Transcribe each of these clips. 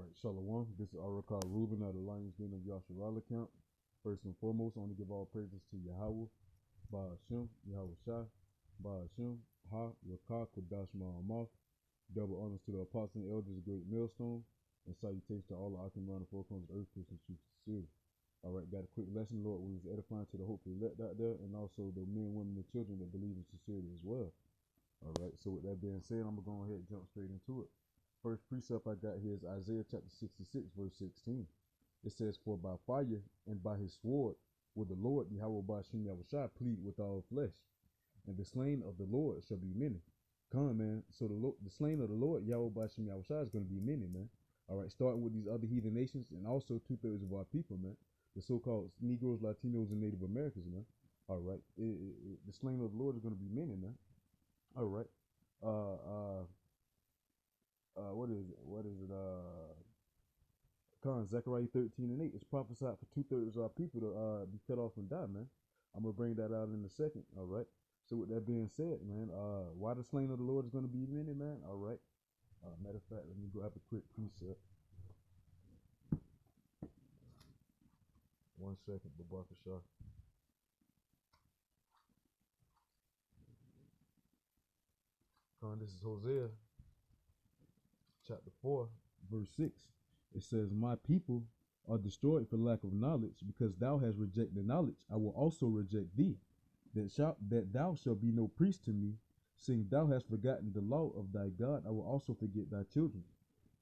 right, Shalom. This is Arakar Reuben of the Lions Den of Yasharala camp. First and foremost, I want to give all praises to Yahweh, Ba'ashem, Yahweh Shai, Ba'ashem, Ha, Rakah, Kadash Ma'amah. Double honors to the apostles and elders of Great Millstone, and salutations to all the Akim around the four corners of earth, Christians, truth, sincere. All right, got a quick lesson, Lord. We was edifying to the hopefully elect out there, and also the men, women, and children that believe in sincerity as well. All right, so with that being said, I'm going to go ahead and jump straight into it. First precept I got here is Isaiah chapter 66, verse 16. It says, "For by fire and by his sword will the Lord Yahweh Ba'ashem Yahushua plead with all flesh, and the slain of the Lord shall be many." Come on, man. So the slain of the Lord Yahweh Ba'ashem Yahushua is going to be many, man. All right, starting with these other heathen nations and also 2/3 of our people, man. The so-called Negroes, Latinos, and Native Americans, man. All right, the slain of the Lord is going to be many, man. All right. What is it? Zechariah 13:8. It's prophesied for 2/3 of our people to be cut off and die, man. I'm gonna bring that out in a second. All right. So with that being said, man, why the slain of the Lord is gonna be many, man. All right. Matter of fact, let me go have a quick precept. 1 second, Babaka Shah. This is Hosea chapter 4, verse 6. It says, "My people are destroyed for lack of knowledge, because thou hast rejected knowledge. I will also reject thee, that thou shalt be no priest to me, seeing thou hast forgotten the law of thy God. I will also forget thy children."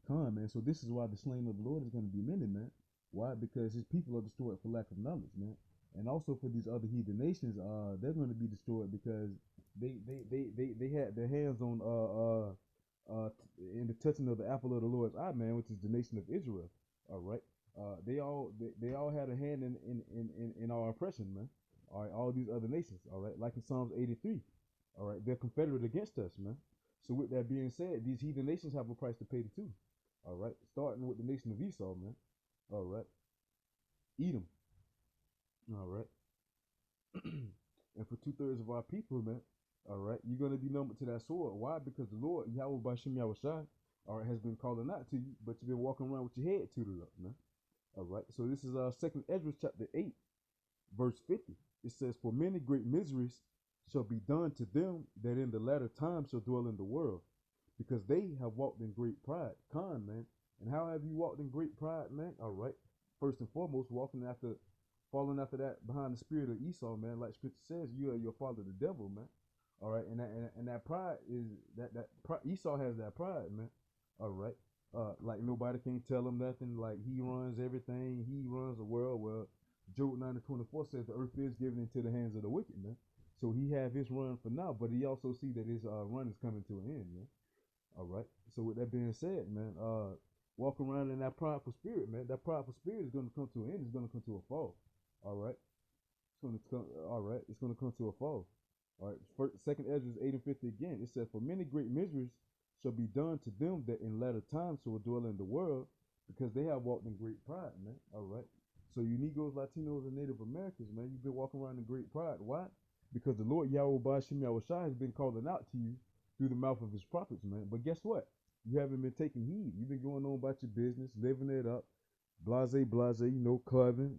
Come on, man. So this is why the slain of the Lord is going to be many, man. Why? Because his people are destroyed for lack of knowledge, man. And also for these other heathen nations, they're going to be destroyed because they had their hands on in the touching of the apple of the Lord's eye, man, which is the nation of Israel. All right. They all had a hand in our oppression, man. All right, all these other nations, all right, like in Psalms 83. All right, they're confederate against us, man. So with that being said, these heathen nations have a price to pay too. All right, starting with the nation of Esau, man. All right, Edom. All right, and for 2/3 of our people, man. All right, you're gonna be numbered to that sword. Why? Because the Lord Yahweh Ba'ashem Yahushua, all right, has been calling out to you, but you've been walking around with your head tooted up, man. All right, so this is 2nd Ezra chapter 8, verse 50. It says, "For many great miseries shall be done to them that in the latter time shall dwell in the world, because they have walked in great pride." Man. And how have you walked in great pride, man? All right. First and foremost, falling after that behind the spirit of Esau, man. Like Scripture says, you are your father, the devil, man. All right, and that pride is Esau has that pride, man. All right, like nobody can tell him nothing. Like he runs everything. He runs the world. Well, Job 9:24 says the earth is given into the hands of the wicked, man. So he have his run for now, but he also see that his run is coming to an end, man. All right. So with that being said, man, walk around in that prideful spirit, man. That prideful spirit is going to come to an end. It's going to come to a fall. All right. It's going to come. All right. It's going to come to a fall. All right. 2nd Ezra 8:50 again. It says, "For many great miseries shall be done to them that in latter times shall dwell in the world, because they have walked in great pride," man. All right. So you Negroes, Latinos, and Native Americans, man, you've been walking around in great pride. Why? Because the Lord Yahweh Ba'ashem Yahushua has been calling out to you through the mouth of his prophets, man. But guess what? You haven't been taking heed. You've been going on about your business, living it up, blase, clubbing,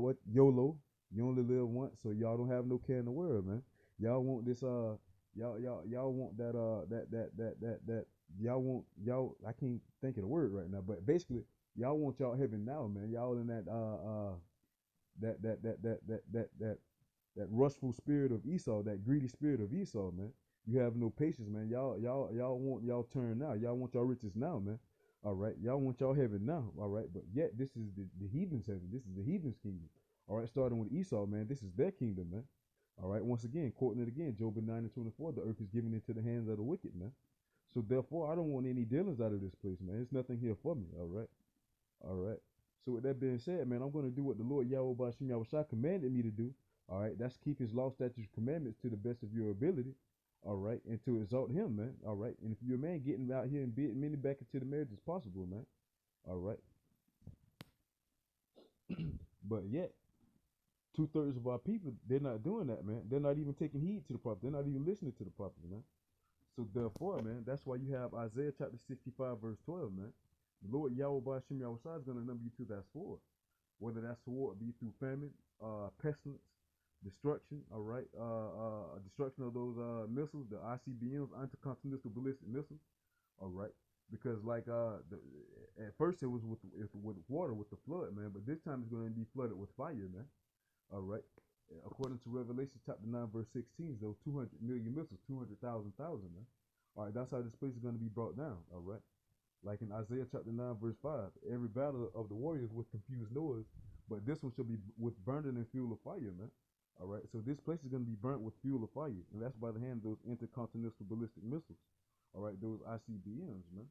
what YOLO. You only live once, so y'all don't have no care in the world, man. Y'all want this, y'all want that y'all want y'all. I can't think of the word right now, but basically, y'all want y'all heaven now, man. Y'all in that rustful spirit of Esau, that greedy spirit of Esau, man. You have no patience, man. Y'all want y'all turn now. Y'all want y'all riches now, man. All right, y'all want y'all heaven now. All right, but yet this is the heathen's heaven. This is the heathen's kingdom. All right, starting with Esau, man. This is their kingdom, man. All right, once again, quoting it again, Job 9:24. The earth is given into the hands of the wicked, man. So therefore, I don't want any dealings out of this place, man. There's nothing here for me. All right, all right. So with that being said, man, I'm going to do what the Lord Yahweh Ba'ashem Yahushua commanded me to do. All right, that's keep his law, statutes, commandments to the best of your ability. All right, and to exalt him, man. All right, and if you're a man, getting out here and be many back into the marriage as possible, man. All right. But yet, 2/3 of our people, they're not doing that, man. They're not even taking heed to the prophet. They're not even listening to the prophet, man. So therefore, man, that's why you have Isaiah chapter 65, verse 12, man. The Lord Yahweh Bashim Yahushua is going to number you to that sword. Whether that sword be through famine, pestilence, destruction, all right, destruction of those missiles, the ICBMs, intercontinental ballistic missiles, all right. Because at first it was with water, with the flood, man, but this time it's going to be flooded with fire, man. All right. According to Revelation chapter 9, verse 16, those 200 million missiles, 200,000, man. All right, that's how this place is going to be brought down, all right? Like in Isaiah chapter 9, verse 5, every battle of the warriors with confused noise, but this one shall be with burning and fuel of fire, man. All right, so this place is going to be burnt with fuel of fire, and that's by the hand of those intercontinental ballistic missiles. All right, those ICBMs, man.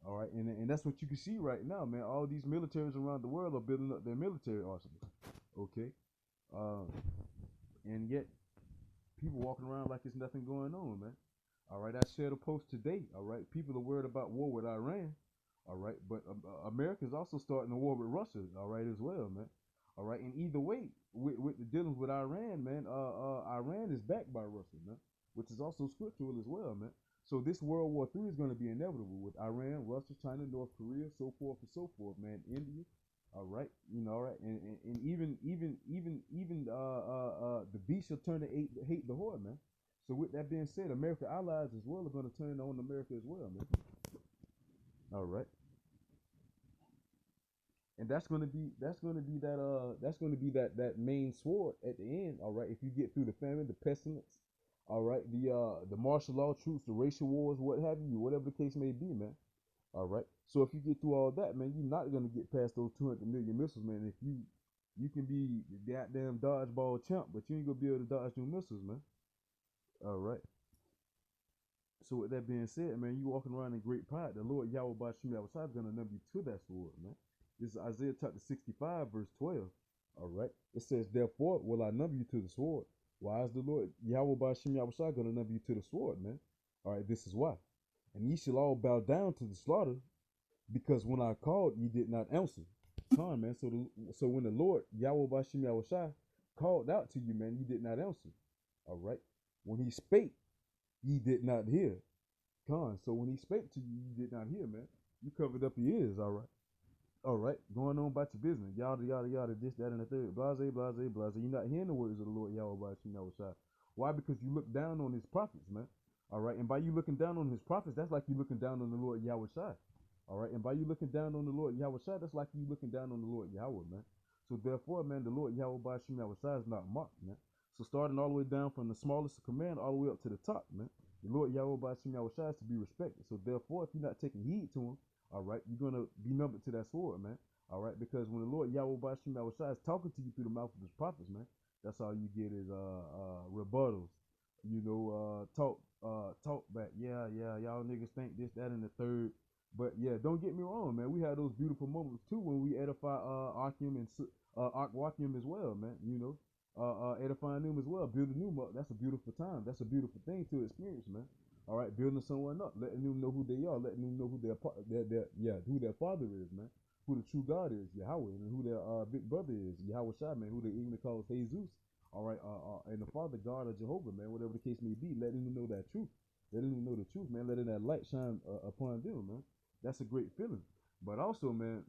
All right, and that's what you can see right now, man. All these militaries around the world are building up their military arsenals. Okay, um, and yet people walking around like there's nothing going on, man. All right, I shared a post today. All right, people are worried about war with Iran. All right, but America's also starting a war with Russia. All right, as well, man. All right, and either way, with the dealings with Iran, man, Iran is backed by Russia, man, which is also scriptural as well, man. So this World War III is going to be inevitable with Iran, Russia, China, North Korea, so forth and so forth, man. India, all right, all right, and even the beast shall turn to hate the horde, man. So with that being said, American allies as well are going to turn on America as well, man. All right, and that's going to be that main sword at the end. All right, if you get through the famine, the pestilence, all right, the martial law troops, the racial wars, what have you, whatever the case may be, man. All right. So if you get through all that, man, you're not gonna get past those 200 million missiles, man. If you can be the goddamn dodgeball champ, but you ain't gonna be able to dodge no missiles, man. All right. So with that being said, man, you walking around in great pride. The Lord Yahweh Bashim Yahushua is gonna number you to that sword, man. This is Isaiah chapter 65, verse 12. All right. It says, therefore will I number you to the sword. Why is the Lord Yahweh Bashim Yahushua gonna number you to the sword, man? All right, this is why. And ye shall all bow down to the slaughter, because when I called, ye did not answer. Con, man. So when the Lord Yahweh Bashim Yahushua called out to you, man, you did not answer. All right. When he spake, ye did not hear. Con. So when he spake to you, you did not hear, man. You covered up your ears. All right. All right. Going on about your business. Yada yada yada. This, that, and the third. Blase, blase, blase. You're not hearing the words of the Lord Yahweh Bashim Yahushua. Why? Because you look down on his prophets, man. All right. And by you looking down on his prophets, that's like you looking down on the Lord Yahweh Shai. All right, and by you looking down on the Lord Yahweh Shai, that's like you looking down on the Lord Yahweh, man. So therefore, man, the Lord Yahweh Bashim Yahweh Shai is not mocked, man. So starting all the way down from the smallest command all the way up to the top, man. The Lord Yahweh Bashim Yahweh Shai is to be respected. So therefore, if you're not taking heed to him, all right, you're gonna be numbered to that sword, man. All right, because when the Lord Yahweh Bashim Yahweh Shai is talking to you through the mouth of his prophets, man, that's all you get is rebuttals. Talk back. Yeah, y'all niggas think this, that, and the third. But yeah, don't get me wrong, man. We had those beautiful moments too when we edify Archium and Archwachium as well, man. Edifying them as well, building them up. That's a beautiful time. That's a beautiful thing to experience, man. All right, building someone up, letting them know who they are, letting them know who who their father is, man. Who the true God is, Yahweh, and who their big brother is, Yahweh Shai, man. Who they even call Jesus. All right, and the Father God of Jehovah, man. Whatever the case may be, letting them know that truth. Letting them know the truth, man. Letting that light shine upon them, man. That's a great feeling. But also, man,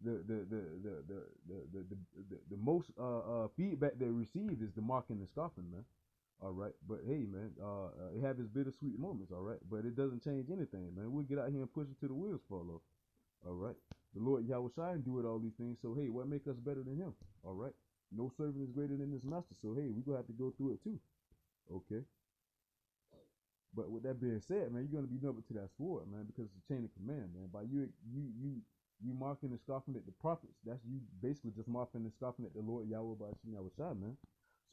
the most feedback they received is the mocking and scoffing, man. All right, but hey, man, it have its bittersweet moments, all right, but it doesn't change anything, man. We'll get out here and push it till the wheels fall off. All right, the Lord Yahweh Shai do it all these things, so hey, what make us better than him? All right, no servant is greater than his master, so hey, we gonna have to go through it too. Okay. But with that being said, man, you're gonna be numbered to that sword, man, because it's a chain of command, man. By you marking and scoffing at the prophets, that's you basically just marking and scoffing at the Lord Yahweh Bashim Yahweh Shai, man.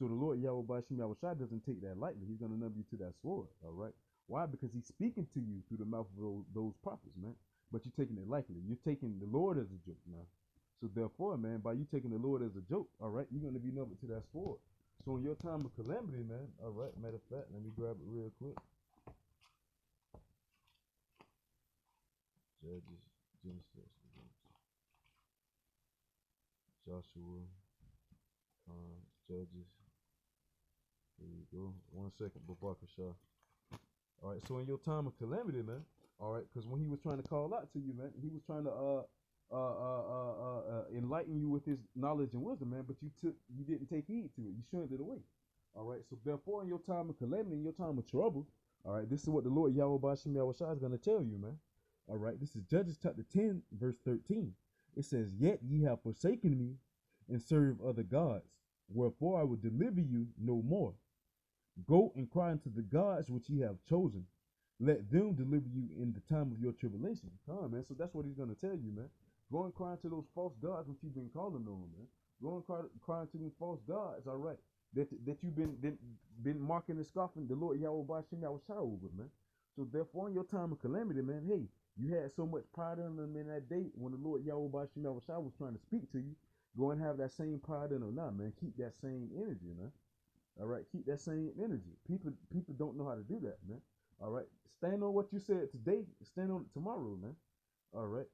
So the Lord Yahweh Bashim Yahweh Shai doesn't take that lightly. He's gonna number you to that sword, all right? Why? Because he's speaking to you through the mouth of those prophets, man. But you're taking it lightly. You're taking the Lord as a joke, man. So therefore, man, by you taking the Lord as a joke, all right, you're gonna be numbered to that sword. So in your time of calamity, man, all right, matter of fact, let me grab it real quick. Judges, Genesis, Joshua, Judges. Here you go. 1 second, Babakasha. All right, so in your time of calamity, man, All right, because when he was trying to call out to you, man, he was trying to enlighten you with his knowledge and wisdom, man. But you didn't take heed to it. You shunned it away. All right, so therefore, in your time of calamity, in your time of trouble, all right, this is what the Lord Yahweh Bashim Yahweh Shai is going to tell you, man. All right, this is Judges chapter 10, verse 13. It says, "Yet ye have forsaken me and serve other gods, wherefore I will deliver you no more. Go and cry unto the gods which ye have chosen. Let them deliver you in the time of your tribulation." Come on, man. So that's what he's going to tell you, man. Go and cry unto those false gods which you've been calling on, man. Go and cry unto these false gods, all right, that you've been marking and scoffing the Lord Yahweh Bashim Yahweh Shai over, man. So therefore, in your time of calamity, man, hey, you had so much pride in them in that day when the Lord Yahweh Bashim Yahweh Shai was trying to speak to you. Go and have that same pride in them now, man. Keep that same energy, man. All right, keep that same energy. People don't know how to do that, man. All right, stand on what you said today. Stand on it tomorrow, man. All right.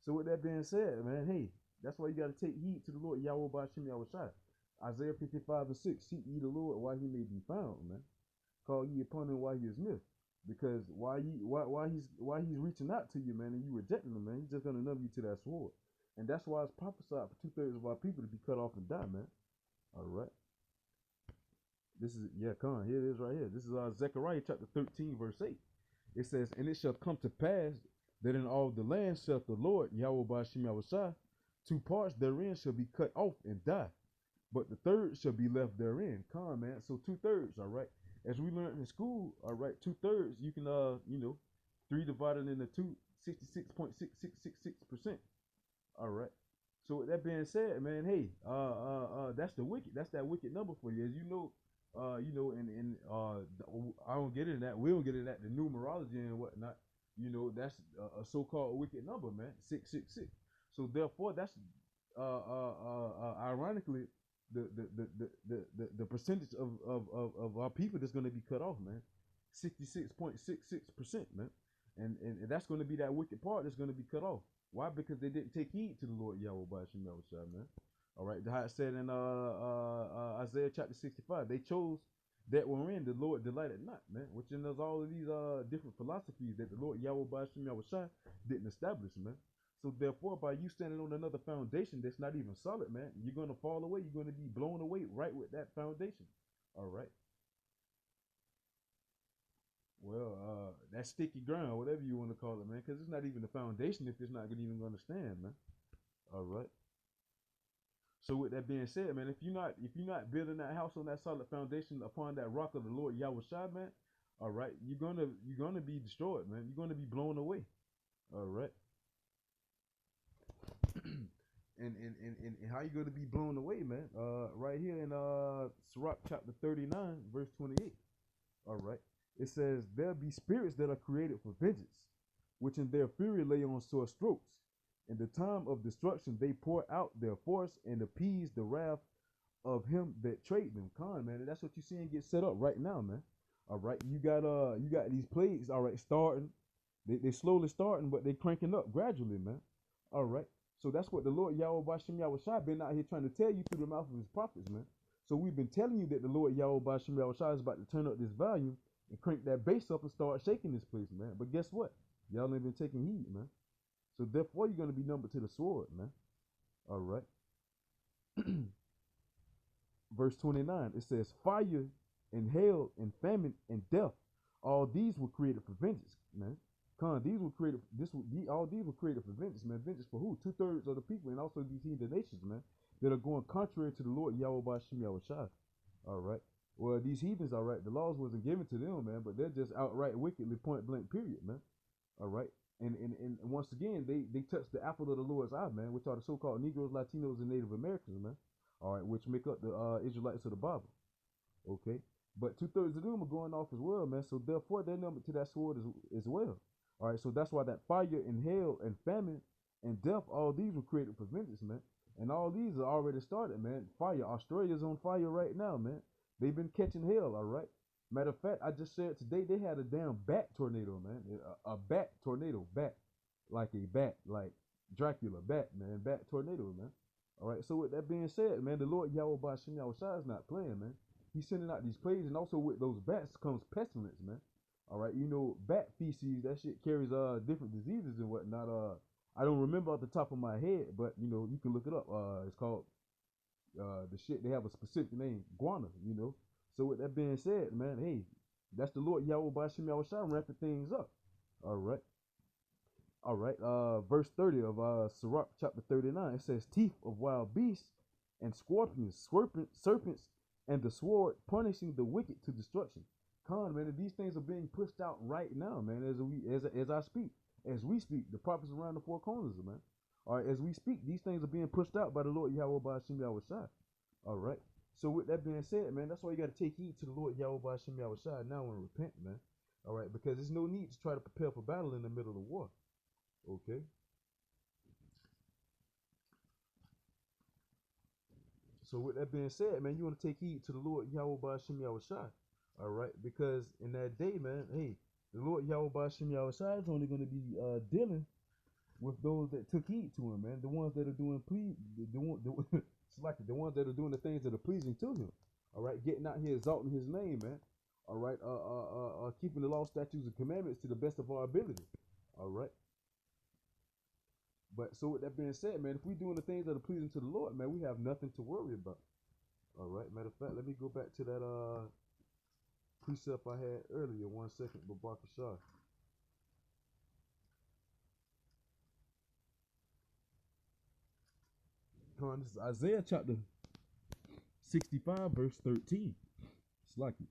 So with that being said, man, hey, that's why you got to take heed to the Lord Yahweh Bashim Yahweh Shai. Isaiah 55:6. Seek ye the Lord while he may be found, man. Call ye upon him while he is near. Because why he's reaching out to you, man, and you rejecting him, man, he's just gonna numb you to that sword. And that's why it's prophesied for 2/3 of our people to be cut off and die, man. All right. This is, yeah, come on, here it is right here. This is Zechariah chapter 13, verse 8. It says, "And it shall come to pass that in all the land saith the Lord, Yahweh Bashim Yahweh Shai, 2 parts therein shall be cut off and die, but the third shall be left therein." Come on, man. So 2/3, all right. As we learned in school, all right, 2/3, you can, 3 divided into 2, 66.6666%. All right. So with that being said, man, hey, that's the wicked. That's that wicked number for you. As I don't get into that. We don't get into that. The numerology and whatnot. That's a so-called wicked number, man. 666. So therefore, that's ironically the percentage of our people that's going to be cut off, man. 66.66%, man. And that's going to be that wicked part that's going to be cut off. Why? Because they didn't take heed to the Lord Yahweh Bashim Yahweh Shai, man. All right, how it said in Isaiah chapter 65, they chose that wherein the Lord delighted not, man. Which in there's all of these different philosophies that the Lord Yahweh Bashim Yahweh Shai didn't establish, man. So therefore, by you standing on another foundation that's not even solid, man, you're gonna fall away. You're gonna be blown away right with that foundation. All right. Well, that's sticky ground, whatever you want to call it, man, because it's not even the foundation if it's not gonna even gonna stand, man. All right. So with that being said, man, if you're not building that house on that solid foundation upon that rock of the Lord Yahweh Shai, man, all right, you're gonna be destroyed, man. You're gonna be blown away. All right. And how you gonna be blown away, man? Right here in Sirach chapter 39, verse 28. All right. It says, "There be spirits that are created for vengeance, which in their fury lay on sore strokes. In the time of destruction they pour out their force and appease the wrath of him that trade them." Con, man, and that's what you're seeing get set up right now, man. All right, you got these plagues, all right, starting. They slowly starting, but they cranking up gradually, man. All right. So that's what the Lord Yahweh Bashim Yahweh Shai been out here trying to tell you through the mouth of his prophets, man. So we've been telling you that the Lord Yahweh Bashim Yahweh Shai is about to turn up this volume and crank that bass up and start shaking this place, man. But guess what? Y'all ain't been taking heed, man. So therefore, you're gonna be numbered to the sword, man. All right. Verse 29. It says, "Fire and hail and famine and death, all these were created for vengeance, man." Con, these were created. All these were created for vengeance, man. Vengeance for who? 2/3 of the people, and also these heathen nations, man, that are going contrary to the Lord Yahweh Bashim Yahweh Shai. All right. Well, these heathens, all right, the laws wasn't given to them, man, but they're just outright wickedly, point blank, period, man. All right. And once again, they touch the apple of the Lord's eye, man, which are the so-called Negroes, Latinos, and Native Americans, man. All right, which make up the Israelites of the Bible. Okay. But 2/3 of them are going off as well, man. So therefore, they're numbered to that sword as well. All right. So that's why that fire and hail and famine and death, all these were created for vengeance, man. And all these are already started, man. Fire. Australia's on fire right now, man. They've been catching hell, all right. Matter of fact, I just said today they had a damn bat tornado, man. A bat tornado, bat, like a bat, like Dracula, bat, man, bat tornado, man. All right. So with that being said, man, the Lord Yahweh Bashim Yahweh Shai is not playing, man. He's sending out these plagues, and also with those bats comes pestilence, man. All right, you know, bat feces, that shit carries different diseases and whatnot. I don't remember off the top of my head, but you know, you can look it up. It's called the shit. They have a specific name, guana. You know. So with that being said, man, hey, that's the Lord Yahweh Bashim Yahweh Shai wrapping things up. All right. All right. Verse 30 of Sirach chapter 39. It says, "Teeth of wild beasts and scorpions, serpents, and the sword, punishing the wicked to destruction." Con, man, these things are being pushed out right now, man. As I speak, as we speak, the prophets around the four corners, man. All right, as we speak, these things are being pushed out by the Lord Yahweh Bashim Yahweh Shai. All right. So with that being said, man, that's why you got to take heed to the Lord Yahweh Bashim Yahweh Shai now and repent, man. All right, because there's no need to try to prepare for battle in the middle of the war. Okay. So with that being said, man, you want to take heed to the Lord Yahweh Bashim Yahweh Shai. All right, because in that day, man, hey, the Lord Yahweh Bashim Yahweh Shai is only going to be dealing with those that took heed to him, man. The ones that are doing it's like the ones that are doing the things that are pleasing to him. All right, getting out here exalting his name, man. All right, keeping the law, statutes, and commandments to the best of our ability. All right. But so with that being said, man, if we're doing the things that are pleasing to the Lord, man, we have nothing to worry about. All right. Matter of fact, let me go back to that precept I had earlier. 1 second, Babaka Shah. Come on, this is Isaiah chapter 65, verse 13. It's like it.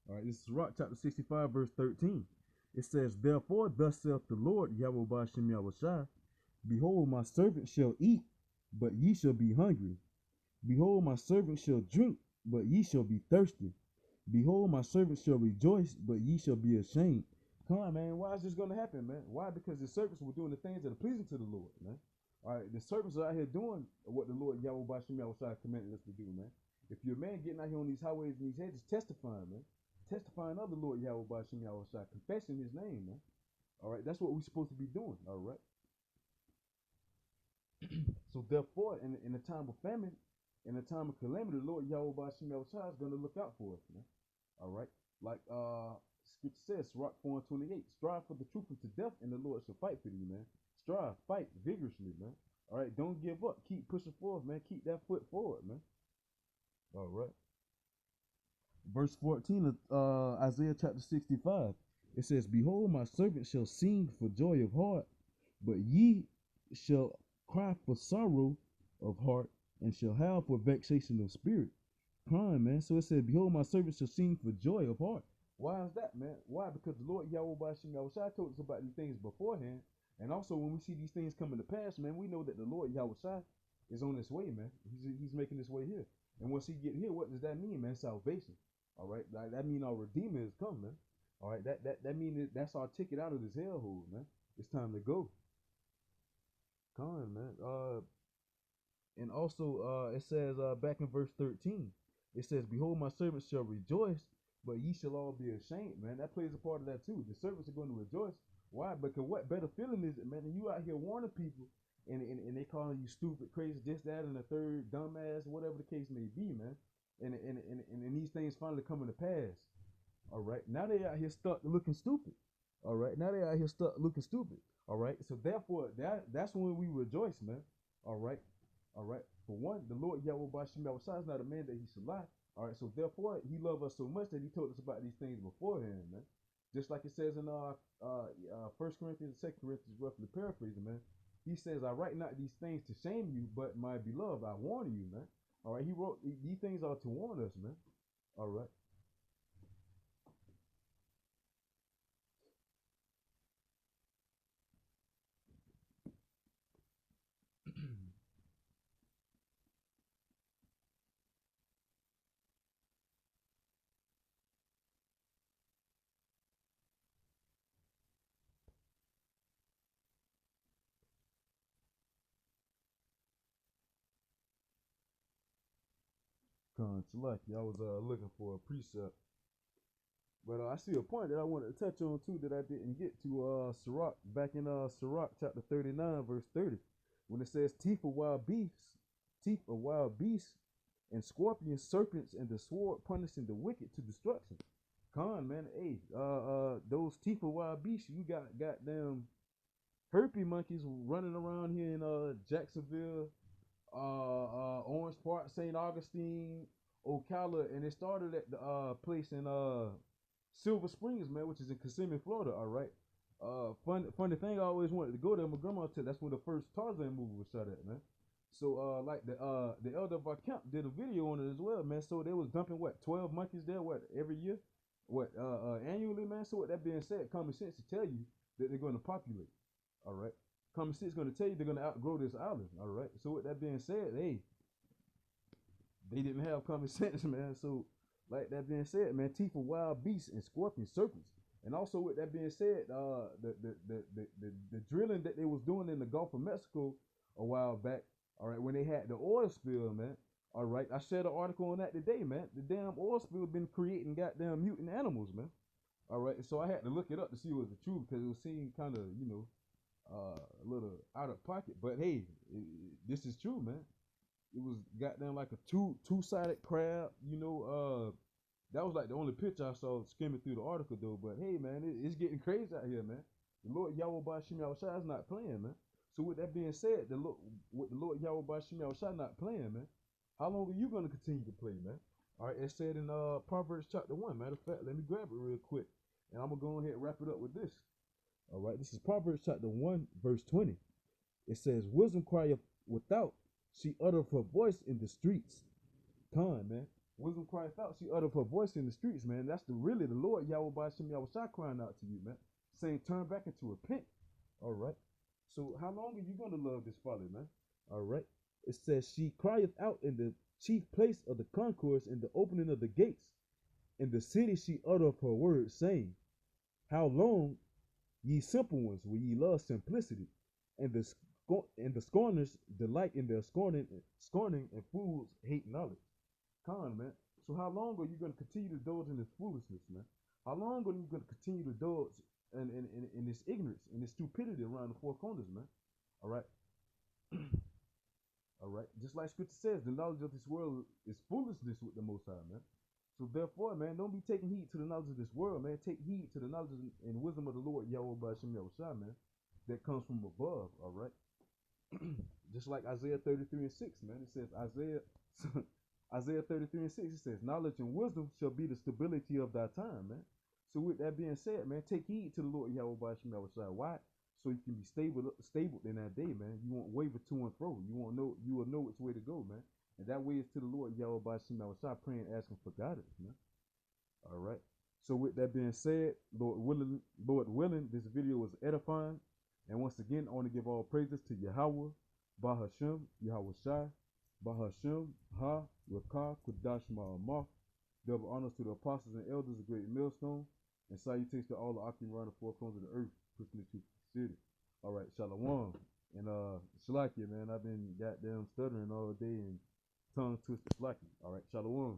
All right, this is Rock chapter 65, verse 13. It says, "Therefore, thus saith the Lord, Yahweh Bashim Yahweh Shai, Behold, my servant shall eat, but ye shall be hungry. Behold, my servant shall drink, but ye shall be thirsty. Behold, my servant shall rejoice, but ye shall be ashamed." Come on, man. Why is this going to happen, man? Why? Because the servants were doing the things that are pleasing to the Lord, man. All right, the servants are out here doing what the Lord Yahweh Bashim Yahweh Shai commanded us to do, man. If you're a man getting out here on these highways and these hedges testifying, man, testifying of the Lord Yahweh Bashim Yahweh Shai, confessing his name, man. All right, that's what we're supposed to be doing, all right? So therefore, in a time of famine, in a time of calamity, the Lord Yahweh Bashim Yahweh Shai is going to look out for us, man. All right, like Scripture says, Sirach 4:28, "Strive for the truth unto death, and the Lord shall fight for you, man." Strive, fight vigorously, man. All right, don't give up. Keep pushing forward, man. Keep that foot forward, man. All right. Verse 14 of Isaiah chapter 65. It says, "Behold, my servant shall sing for joy of heart, but ye shall cry for sorrow of heart, and shall howl for vexation of spirit." Crying, man. So it said, "Behold, my servant shall sing for joy of heart." Why is that, man? Why? Because the Lord Yahweh Bashim Yahweh Shai told us about these things beforehand. And also, when we see these things coming to pass, man, we know that the Lord Yahweh Shai is on his way, man. He's making his way here. And once he get here, what does that mean, man? Salvation. All right, that mean our Redeemer is coming, man. All right, that mean that's our ticket out of this hellhole, man. It's time to go. Come on, man. And also, it says back in verse 13, it says, "Behold, my servants shall rejoice, but ye shall all be ashamed." Man, that plays a part of that too. The servants are going to rejoice. Why? Because what better feeling is it, man? And you out here warning people, and they calling you stupid, crazy, this, that, and the third, dumbass, whatever the case may be, man. And these things finally coming to pass. All right. Now they out here stuck looking stupid. All right. Now they out here stuck looking stupid. All right. So therefore, that's when we rejoice, man. All right. All right. For one, the Lord Yahweh Bashim Yahweh Shai is not a man that he should lie. All right. So therefore, he loved us so much that he told us about these things beforehand, man. Just like it says in 1 Corinthians, 2 Corinthians, roughly paraphrasing, man. He says, "I write not these things to shame you, but my beloved, I warn you, man." All right. He wrote these things are to warn us, man. All right. Lucky. I was looking for a precept. But I see a point that I wanted to touch on too that I didn't get to Sirach, back in Sirach chapter 39, verse 30, when it says teeth of wild beasts and scorpions, serpents, and the sword punishing the wicked to destruction. Con, man, hey, those teeth of wild beasts, you got goddamn herpy monkeys running around here in Jacksonville, Orange Park, St. Augustine, Ocala, and it started at the place in Silver Springs, man, which is in Kissimmee, Florida. All right. Funny thing, I always wanted to go there. My grandma said that's where the first Tarzan movie was shot at, man. So like the elder of our camp did a video on it as well, man. So they was dumping what 12 monkeys there, what every year, what annually, man. So with that being said, common sense to tell you that they're going to populate. All right. Common sense is going to tell you they're going to outgrow this island. All right. So with that being said, hey, they didn't have common sense, man. So, like that being said, man, teeth of wild beasts and scorpions, serpents, and also with that being said, the drilling that they was doing in the Gulf of Mexico a while back, all right, when they had the oil spill, man. All right, I shared an article on that today, man. The damn oil spill been creating goddamn mutant animals, man. All right, so I had to look it up to see what was the truth because it was seeming kind of, a little out of pocket. But hey, this is true, man. It was goddamn like a two-sided crab, that was like the only picture I saw skimming through the article though. But hey, man, it's getting crazy out here, man. The Lord Yahweh Bashim Yahushua is not playing, man. So with that being said, with the Lord Yahweh Bashim Yahushua not playing, man, how long are you gonna continue to play, man? All right, it said in Proverbs chapter 1. Matter of fact, let me grab it real quick, and I'm gonna go ahead and wrap it up with this. All right, this is Proverbs chapter 1, verse 20. It says, "Wisdom crieth without; she uttereth her voice in the streets." Con, man. Wisdom cries out. She uttered her voice in the streets, man. That's really the Lord Yahweh Bashim Yahushua crying out to you, man. Saying, turn back and to repent. All right. So how long are you going to love this folly, man? All right. It says, she crieth out in the chief place of the concourse, in the opening of the gates. In the city she uttereth her words, saying, how long, ye simple ones, will ye love simplicity? And the scorners delight in their scorning, and fools hate knowledge. Con, man. So how long are you going to continue to indulge in this foolishness, man? How long are you going to continue to indulge in this ignorance and this stupidity around the four corners, man? All right. All right. Just like scripture says, the knowledge of this world is foolishness with the Most High, man. So therefore, man, don't be taking heed to the knowledge of this world, man. Take heed to the knowledge and wisdom of the Lord Yahweh Bashim Yahushua, man, that comes from above, all right? Just like Isaiah 33 and 6, man. It says, Isaiah 33 and 6, it says, knowledge and wisdom shall be the stability of thy time, man. So with that being said, man, take heed to the Lord Yahweh Bashim Yahushua. Why? So you can be stable in that day, man. You won't waver to and fro. You will know which way to go, man. And that way is to the Lord Yahweh Bashim Yahushua, praying, asking for guidance, man. All right. So with that being said, Lord willing, this video was edifying. And once again, I want to give all praises to Yahweh, Bahashem, Yahweh Shai, Bahashem, Ha, Rakah, Kudash, Ma'amah. Double honors to the apostles and elders, a great millstone. And salutations to all the Akim around the four corners of the earth, pushing it to the city. All right, Shalom. And Shalakia, man, I've been goddamn stuttering all day and tongue twisted slacky. All right, Shalom.